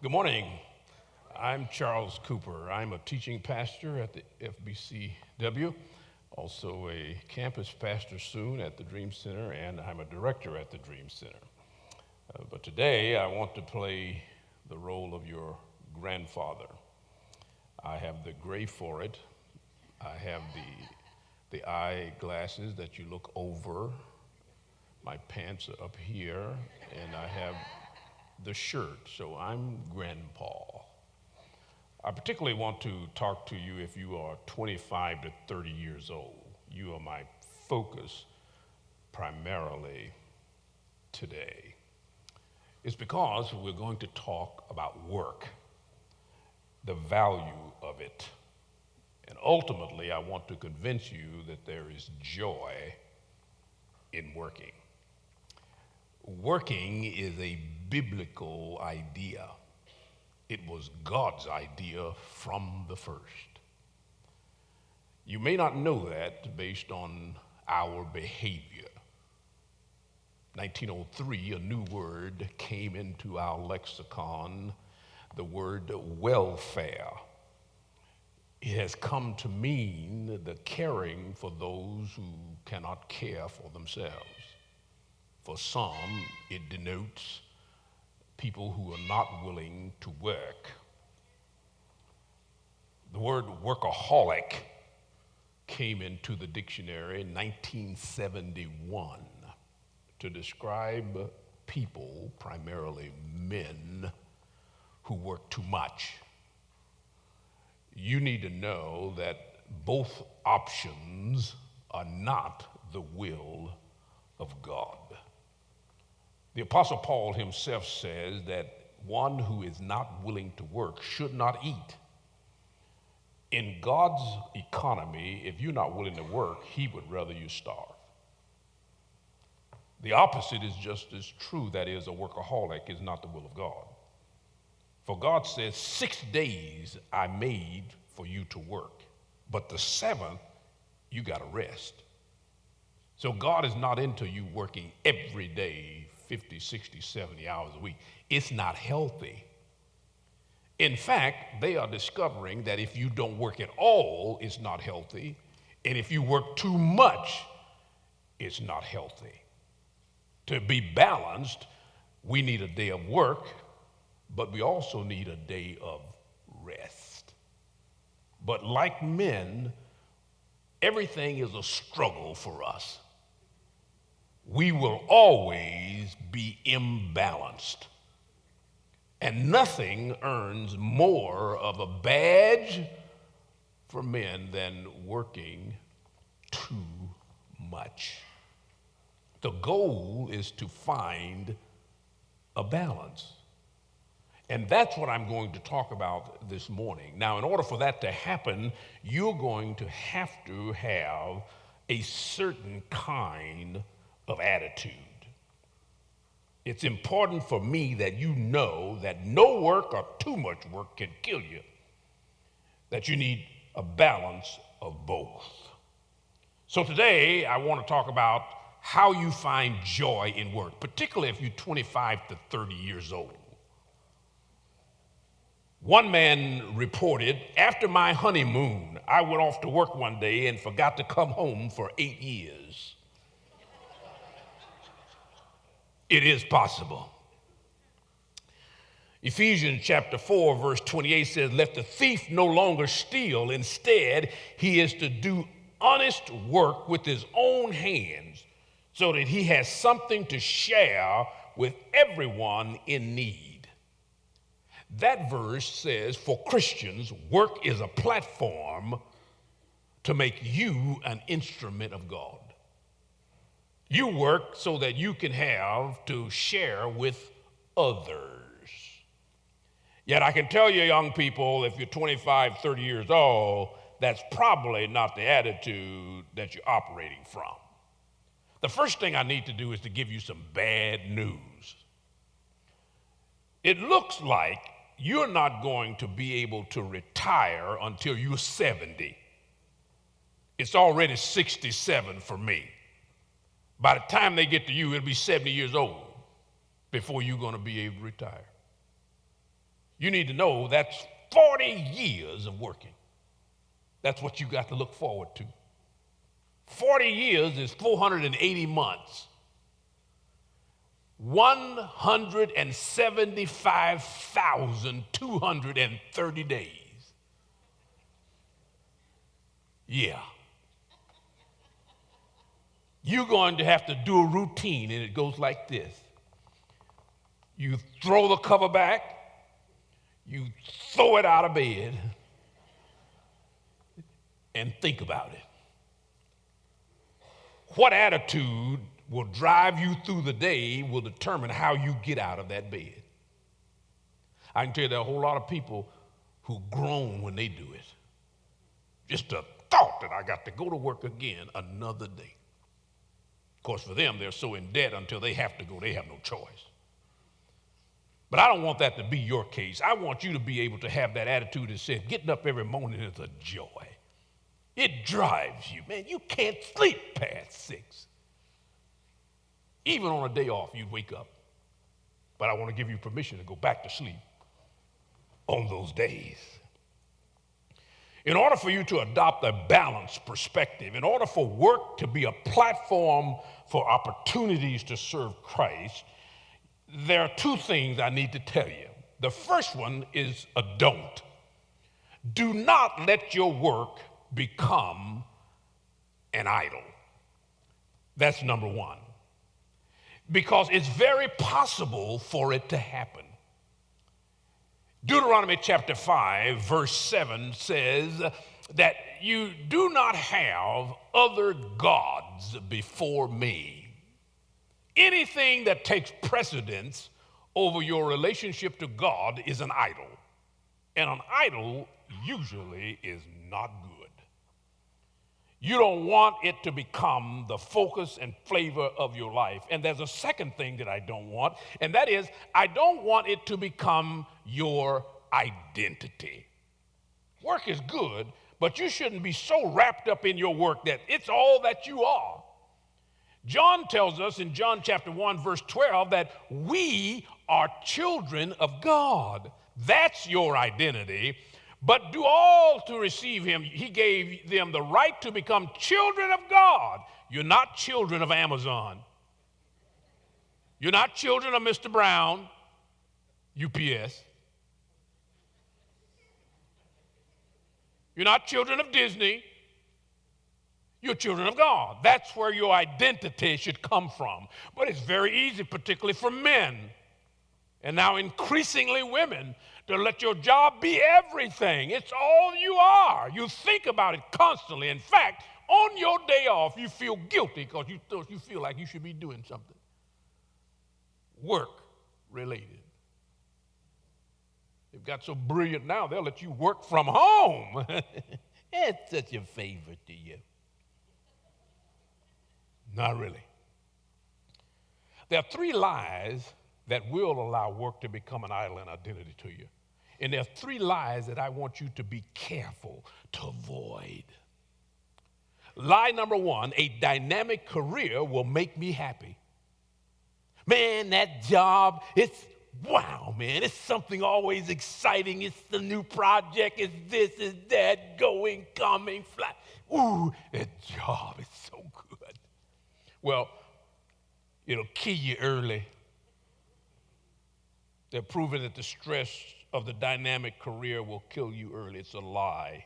Good morning. I'm Charles Cooper. I'm a teaching pastor at the FBCW, also a campus pastor soon at the Dream Center, and I'm a director at the Dream Center. But today I want to play the role of your grandfather. I have the gray for it. I have the eyeglasses that you look over. My pants are up here, and I have the shirt, so I'm Grandpa. I particularly want to talk to you if you are 25 to 30 years old. You are my focus primarily today. It's because we're going to talk about work, the value of it. And ultimately, I want to convince you that there is joy in working. Working is a biblical idea. It was God's idea from the first. You may not know that based on our behavior. 1903, a new word came into our lexicon, the word welfare. It has come to mean the caring for those who cannot care for themselves. For some, it denotes people who are not willing to work. The word workaholic came into the dictionary in 1971 to describe people, primarily men, who work too much. You need to know that both options are not the will of God. The Apostle Paul himself says that one who is not willing to work should not eat. In God's economy, if you're not willing to work, he would rather you starve. The opposite is just as true, that is, a workaholic is not the will of God. For God says, 6 days I made for you to work, but the seventh, you got to rest. So God is not into you working every day, 50, 60, 70 hours a week. It's not healthy. In fact, they are discovering that if you don't work at all, it's not healthy. And if you work too much, it's not healthy. To be balanced, we need a day of work, but we also need a day of rest. But like men, everything is a struggle for us. We will always be imbalanced. And nothing earns more of a badge for men than working too much. The goal is to find a balance. And that's what I'm going to talk about this morning. Now, in order for that to happen, you're going to have a certain kind of attitude. It's important for me that you know that no work or too much work can kill you, that you need a balance of both. So today, I want to talk about how you find joy in work, particularly if you're 25 to 30 years old. One man reported, after my honeymoon, I went off to work one day and forgot to come home for 8 years. It is possible. Ephesians chapter 4, verse 28 says, let the thief no longer steal. Instead, he is to do honest work with his own hands so that he has something to share with everyone in need. That verse says, for Christians, work is a platform to make you an instrument of God. You work so that you can have to share with others. Yet I can tell you, young people, if you're 25, 30 years old, that's probably not the attitude that you're operating from. The first thing I need to do is to give you some bad news. It looks like you're not going to be able to retire until you're 70. It's already 67 for me. By the time they get to you, it'll be 70 years old before you're going to be able to retire. You need to know that's 40 years of working. That's what you got to look forward to. 40 years is 480 months. 175,230 days. Yeah. You're going to have to do a routine, and it goes like this. You throw the cover back, you throw it out of bed, and think about it. What attitude will drive you through the day will determine how you get out of that bed. I can tell you there are a whole lot of people who groan when they do it. Just the thought that I got to go to work again another day. Of course, for them, they're so in debt until they have to go, they have no choice. But I don't want that to be your case. I want you to be able to have that attitude that says getting up every morning is a joy. It drives you. Man, you can't sleep past 6. Even on a day off, you'd wake up. But I want to give you permission to go back to sleep on those days. In order for you to adopt a balanced perspective, in order for work to be a platform for opportunities to serve Christ, there are 2 things I need to tell you. The first one is a don't. Do not let your work become an idol. That's number 1. Because it's very possible for it to happen. Deuteronomy chapter 5, verse 7 says that you do not have other gods before me. Anything that takes precedence over your relationship to God is an idol. And an idol usually is not good. You don't want it to become the focus and flavor of your life. And there's a second thing that I don't want, and that is I don't want it to become your identity. Work is good, but you shouldn't be so wrapped up in your work that it's all that you are. John tells us in John chapter 1, verse 12, that we are children of God. That's your identity. But do all to receive him. He gave them the right to become children of God. You're not children of Amazon. You're not children of Mr. Brown, UPS. You're not children of Disney. You're children of God. That's where your identity should come from. But it's very easy, particularly for men, and now increasingly women, to let your job be everything. It's all you are. You think about it constantly. In fact, on your day off, you feel guilty because you feel like you should be doing something work related. They've got so brilliant now, they'll let you work from home. It's such a favor to you. Not really. There are 3 lies that will allow work to become an idol and identity to you. And there are 3 lies that I want you to be careful to avoid. Lie number 1, a dynamic career will make me happy. Man, that job, it's wow, man. It's something always exciting. It's the new project. It's this, it's that, going, coming, fly. Ooh, that job is so good. Well, it'll kill you early. They're proving that the stress of the dynamic career will kill you early. It's a lie.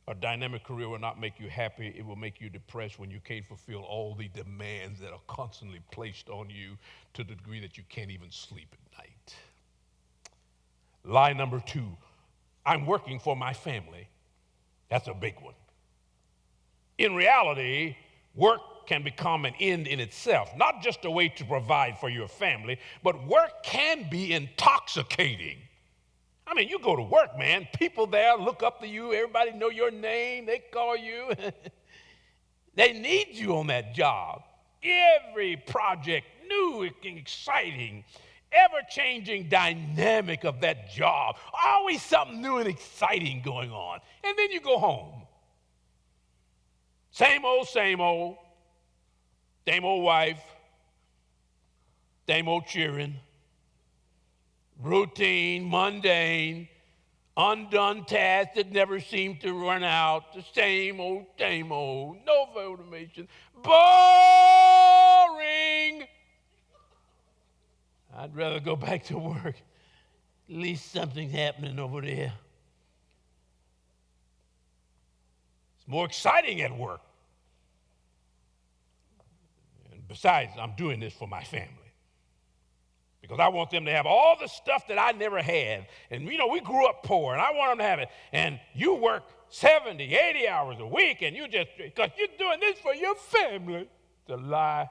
A dynamic career will not make you happy. It will make you depressed when you can't fulfill all the demands that are constantly placed on you to the degree that you can't even sleep at night. Lie number 2, I'm working for my family. That's a big one. In reality, work can become an end in itself, not just a way to provide for your family, but work can be intoxicating. I mean, you go to work, man, people there look up to you, everybody know your name, they call you. They need you on that job. Every project, new, exciting, ever-changing dynamic of that job, always something new and exciting going on. And then you go home. Same old, same old wife, same old cheering, routine, mundane, undone tasks that never seem to run out, the same old, no motivation, boring. I'd rather go back to work. At least something's happening over there. It's more exciting at work. And besides, I'm doing this for my family. Because I want them to have all the stuff that I never had. And, we grew up poor, and I want them to have it. And you work 70, 80 hours a week, and because you're doing this for your family. It's a lie.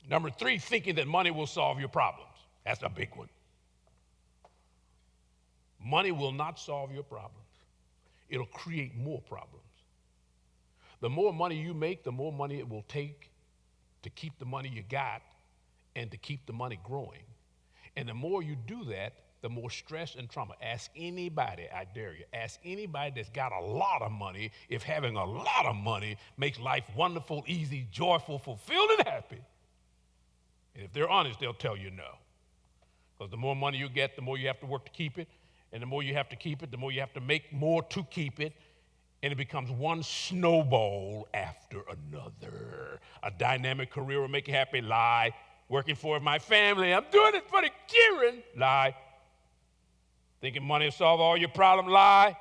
Number 3, thinking that money will solve your problems. That's a big one. Money will not solve your problems. It'll create more problems. The more money you make, the more money it will take to keep the money you got and to keep the money growing. And the more you do that, the more stress and trauma. Ask anybody, I dare you, ask anybody that's got a lot of money if having a lot of money makes life wonderful, easy, joyful, fulfilled, and happy. And if they're honest, they'll tell you no. Because the more money you get, the more you have to work to keep it. And the more you have to keep it, the more you have to make more to keep it. And it becomes one snowball after another. A dynamic career will make you happy. Lie. Working for my family. I'm doing it for the children. Lie. Thinking money will solve all your problems. Lie.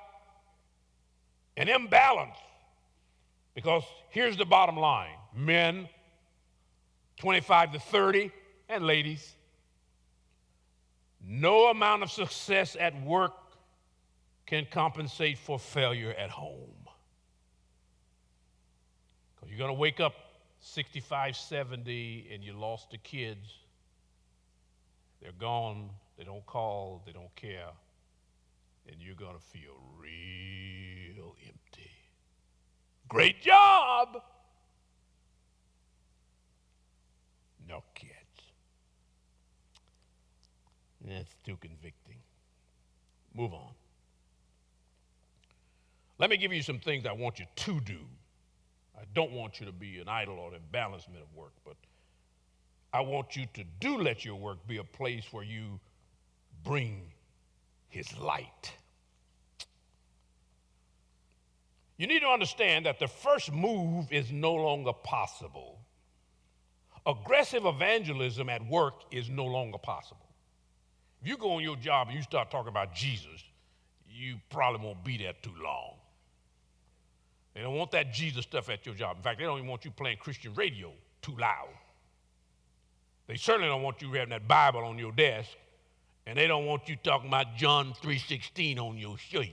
An imbalance. Because here's the bottom line. Men, 25 to 30, and ladies, no amount of success at work can compensate for failure at home. Because you're going to wake up 65, 70, and you lost the kids. They're gone. They don't call. They don't care. And you're going to feel real empty. Great job. No kids. That's too convicting. Move on. Let me give you some things I want you to do. I don't want you to be an idle or an imbalancement of work, but I want you to let your work be a place where you bring his light. You need to understand that the first move is no longer possible. Aggressive evangelism at work is no longer possible. If you go on your job and you start talking about Jesus, you probably won't be there too long. They don't want that Jesus stuff at your job. In fact, they don't even want you playing Christian radio too loud. They certainly don't want you having that Bible on your desk, and they don't want you talking about John 3:16 on your shirt.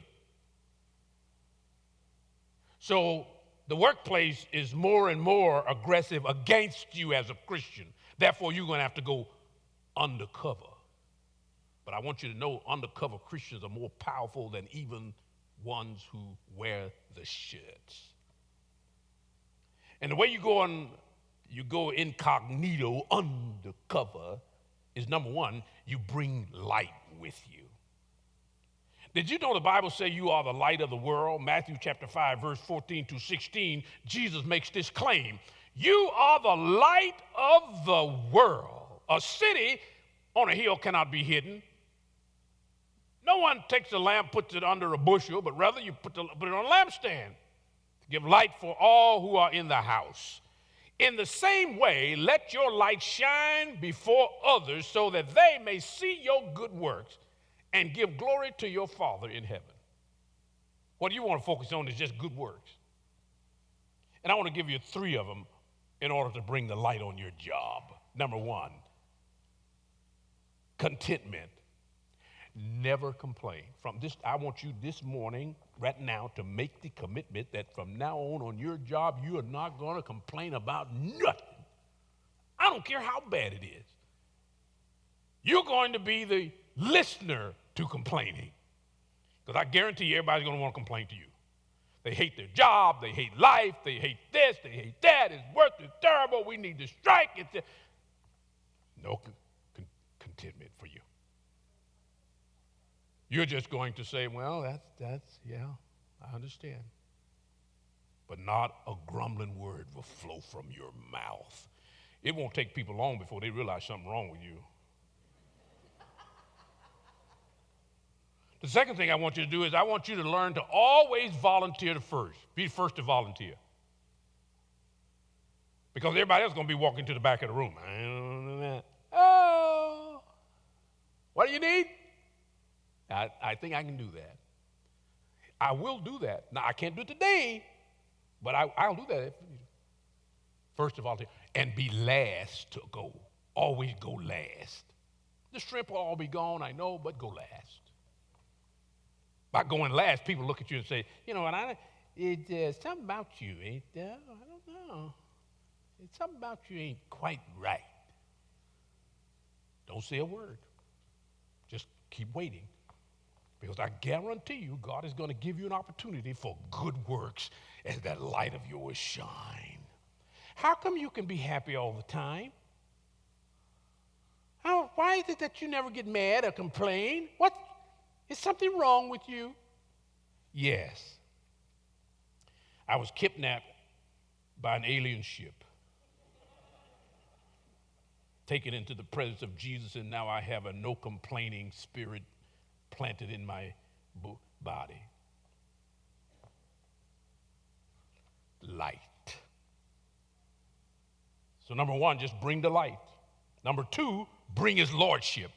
So the workplace is more and more aggressive against you as a Christian. Therefore, you're going to have to go undercover. But I want you to know undercover Christians are more powerful than even ones who wear the shirts. And the way you go incognito, undercover, is number one, you bring light with you. Did you know the Bible says you are the light of the world? Matthew chapter 5, verse 14 to 16, Jesus makes this claim. You are the light of the world. A city on a hill cannot be hidden. No one takes a lamp, puts it under a bushel, but rather you put it on a lampstand to give light for all who are in the house. In the same way, let your light shine before others so that they may see your good works and give glory to your Father in heaven. What you want to focus on is just good works. And I want to give you 3 of them in order to bring the light on your job. Number 1, contentment. Never complain. I want you this morning, right now, to make the commitment that from now on your job, you are not going to complain about nothing. I don't care how bad it is. You're going to be the listener to complaining. Because I guarantee you, everybody's going to want to complain to you. They hate their job, they hate life, they hate this, they hate that, it's worse, it's terrible, we need to strike. No contentment for you. You're just going to say, well, yeah, I understand. But not a grumbling word will flow from your mouth. It won't take people long before they realize something wrong with you. The second thing I want you to do is I want you to learn to always volunteer first. Be the first to volunteer. Because everybody else is going to be walking to the back of the room. I don't know that. Oh, what do you need? I think I can do that. I will do that. Now, I can't do it today, but I'll do that. First of all, and be last to go. Always go last. The shrimp will all be gone, I know, but go last. By going last, people look at you and say, you know, and it's something about you ain't, I don't know. It's something about you ain't quite right. Don't say a word. Just keep waiting. Because I guarantee you, God is going to give you an opportunity for good works as that light of yours shine. How come you can be happy all the time? Why is it that you never get mad or complain? What? Is something wrong with you? Yes. I was kidnapped by an alien ship, taken into the presence of Jesus, and now I have a no complaining spirit planted in my body. Light. So number one, just bring the light. Number two, bring his lordship.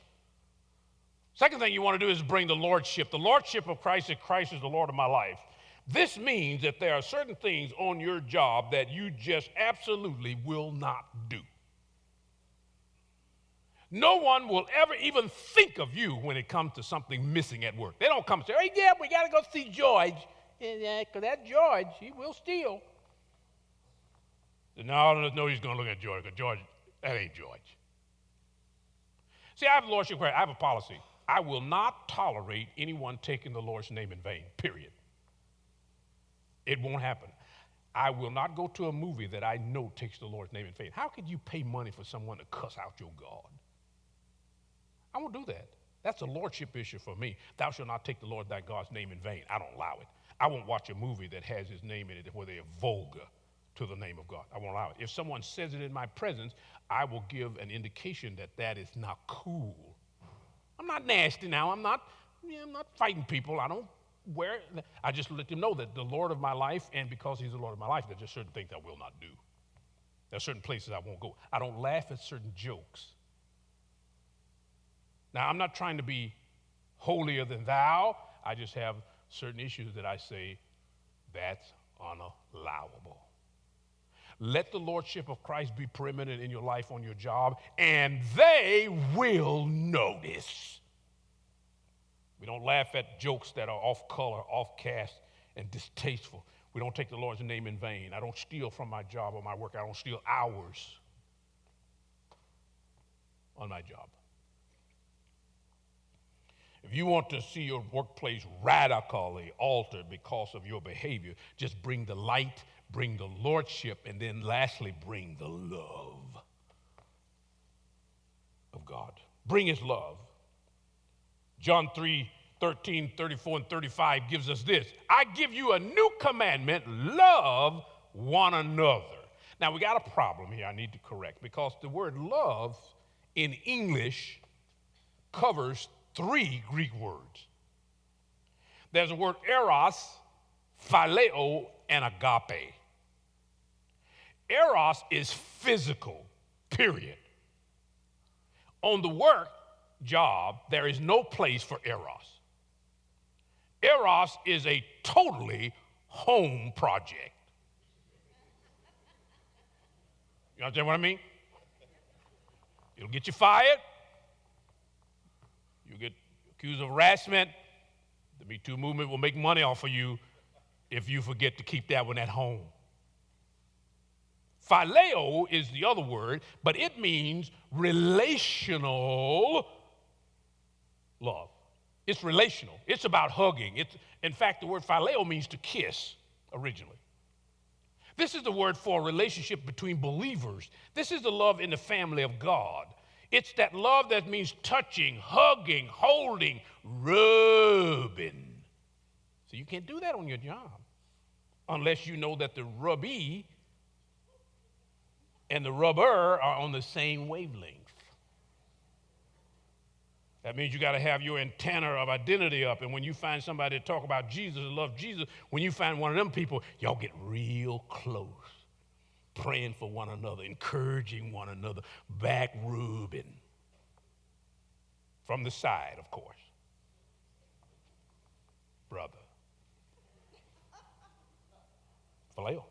Second thing you want to do is bring the lordship. The lordship of Christ, that Christ is the Lord of my life. This means that there are certain things on your job that you just absolutely will not do. No one will ever even think of you when it comes to something missing at work. They don't come and say, hey, yeah, we got to go see George. Because that George, he will steal. No, he's going to look at George, because George, that ain't George. See, I have lordship, I have a policy. I will not tolerate anyone taking the Lord's name in vain, period. It won't happen. I will not go to a movie that I know takes the Lord's name in vain. How could you pay money for someone to cuss out your God? I won't do that. That's a lordship issue for me. Thou shalt not take the Lord thy God's name in vain. I don't allow it. I won't watch a movie that has his name in it where they are vulgar to the name of God. I won't allow it. If someone says it in my presence, I will give an indication that that is not cool. I'm not nasty now. I'm not fighting people. I just let them know that the Lord of my life, and because he's the Lord of my life, there's just certain things I will not do. There are certain places I won't go. I don't laugh at certain jokes. Now, I'm not trying to be holier than thou. I just have certain issues that I say, that's unallowable. Let the lordship of Christ be preeminent in your life, on your job, and they will notice. We don't laugh at jokes that are off color, off cast, and distasteful. We don't take the Lord's name in vain. I don't steal from my job or my work. I don't steal hours on my job. If you want to see your workplace radically altered because of your behavior, just bring the light, bring the lordship, and then lastly, bring the love of God. Bring his love. John 3:13, 34, and 35 gives us this. I give you a new commandment, love one another. Now, we got a problem here I need to correct, because the word love in English covers 3 Greek words. There's a word eros, phileo, and agape. Eros is physical, period. On the work job, there is no place for eros. Eros is a totally home project. You understand what I mean? It'll get you fired. You get accused of harassment. The Me Too movement will make money off of you if you forget to keep that one at home. Phileo is the other word, but it means relational love. It's relational. It's about hugging. In fact, the word phileo means to kiss originally. This is the word for a relationship between believers. This is the love in the family of God. It's that love that means touching, hugging, holding, rubbing. So you can't do that on your job unless you know that the rubbee and the rubber are on the same wavelength. That means you got to have your antenna of identity up. And when you find somebody to talk about Jesus and love Jesus, when you find one of them people, y'all get real close, praying for one another, encouraging one another, back rubbing. From the side, of course. Brother. Phileo.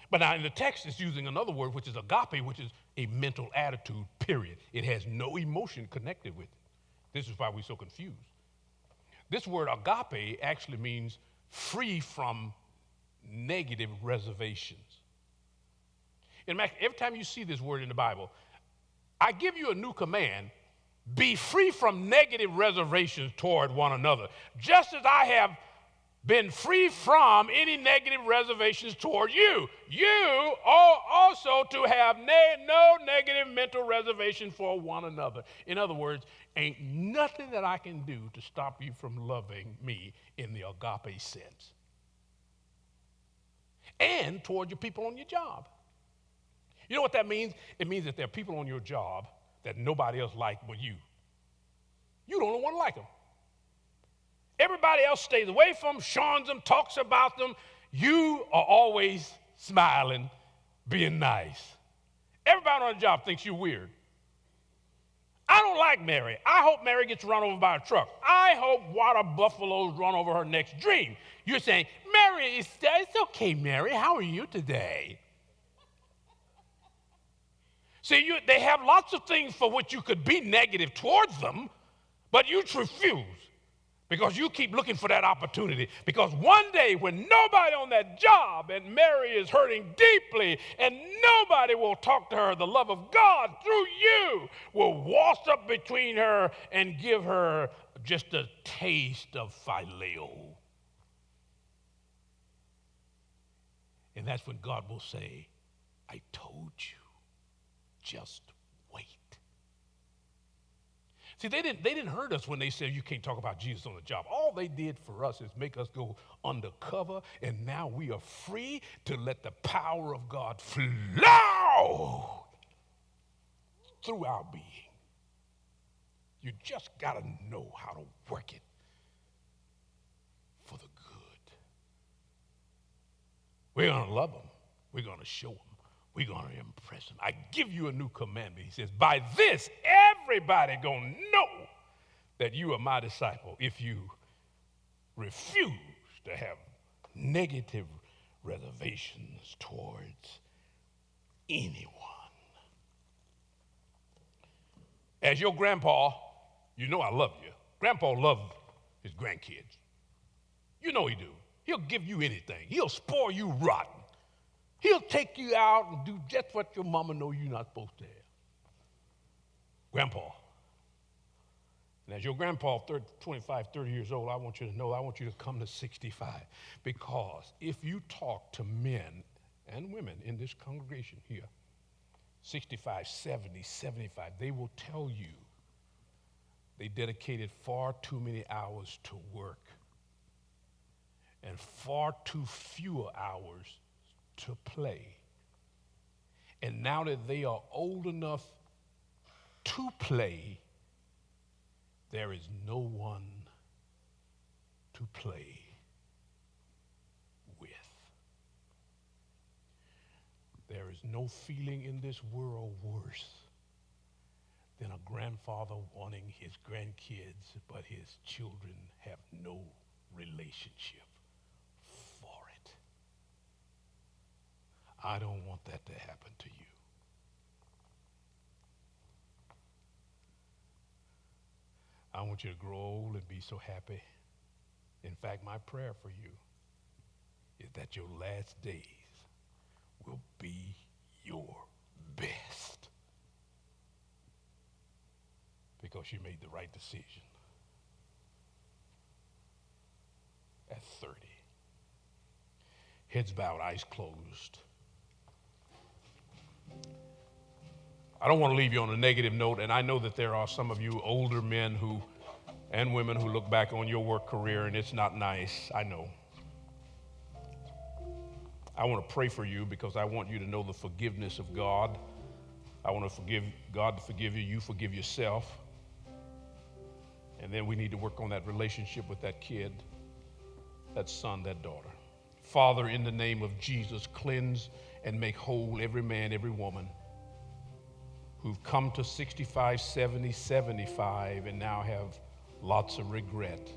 But now in the text, it's using another word, which is agape, which is a mental attitude, period. It has no emotion connected with it. This is why we're so confused. This word agape actually means free from negative reservations. In fact, every time you see this word in the Bible, I give you a new command: be free from negative reservations toward one another, just as I have been free from any negative reservations toward you. You ought also to have no negative mental reservation for one another. In other words, ain't nothing that I can do to stop you from loving me in the agape sense. And toward your people on your job. You know what that means? It means that there are people on your job that nobody else likes but you. You don't want to like them. Everybody else stays away from them, shuns them, talks about them. You are always smiling, being nice. Everybody on the job thinks you're weird. I don't like Mary. I hope Mary gets run over by a truck. I hope water buffaloes run over her next dream. You're saying, Mary, it's okay, Mary. How are you today? See, they have lots of things for which you could be negative towards them, but you refuse. Because you keep looking for that opportunity. Because one day when nobody on that job and Mary is hurting deeply and nobody will talk to her, the love of God through you will waltz up between her and give her just a taste of phileo. And that's when God will say, I told you, just wait. See, they didn't hurt us when they said you can't talk about Jesus on the job. All they did for us is make us go undercover, and now we are free to let the power of God flow through our being. You just got to know how to work it for the good. We're going to love them. We're going to show them. We're going to impress them. I give you a new commandment. He says, by this, everybody going to know that you are my disciple if you refuse to have negative reservations towards anyone. As your grandpa, you know I love you. Grandpa loved his grandkids. You know he do. He'll give you anything. He'll spoil you rotten. He'll take you out and do just what your mama knows you're not supposed to have. Grandpa. And as your grandpa, 25, 30 years old, I want you to know, I want you to come to 65. Because if you talk to men and women in this congregation here, 65, 70, 75, they will tell you they dedicated far too many hours to work and far too few hours to play. And now that they are old enough to play, there is no one to play with. There is no feeling in this world worse than a grandfather wanting his grandkids, but his children have no relationship for it. I don't want that to happen to you. I want you to grow old and be so happy. In fact, my prayer for you is that your last days will be your best because you made the right decision at 30. Heads bowed, eyes closed. I don't want to leave you on a negative note, and I know that there are some of you older men and women who look back on your work career and it's not nice. I know. I want to pray for you because I want you to know the forgiveness of God. I want to forgive God to forgive you. You forgive yourself. And then we need to work on that relationship with that kid, that son, that daughter. Father, in the name of Jesus, cleanse and make whole every man, every woman who've come to 65, 70, 75 and now have lots of regret.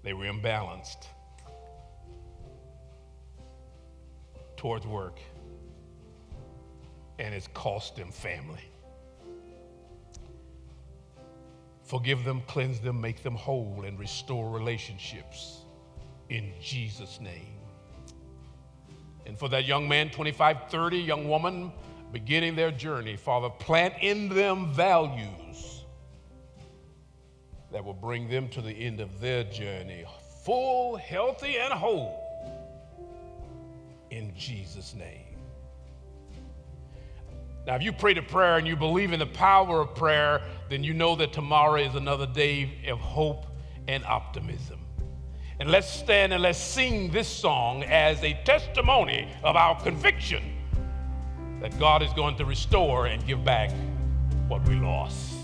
They were imbalanced towards work, and it's cost them family. Forgive them, cleanse them, make them whole, and restore relationships in Jesus' name. And for that young man, 25, 30, young woman, beginning their journey, Father, plant in them values that will bring them to the end of their journey, full, healthy, and whole, in Jesus' name. Now, if you prayed a prayer and you believe in the power of prayer, then you know that tomorrow is another day of hope and optimism. And let's stand and let's sing this song as a testimony of our conviction that God is going to restore and give back what we lost.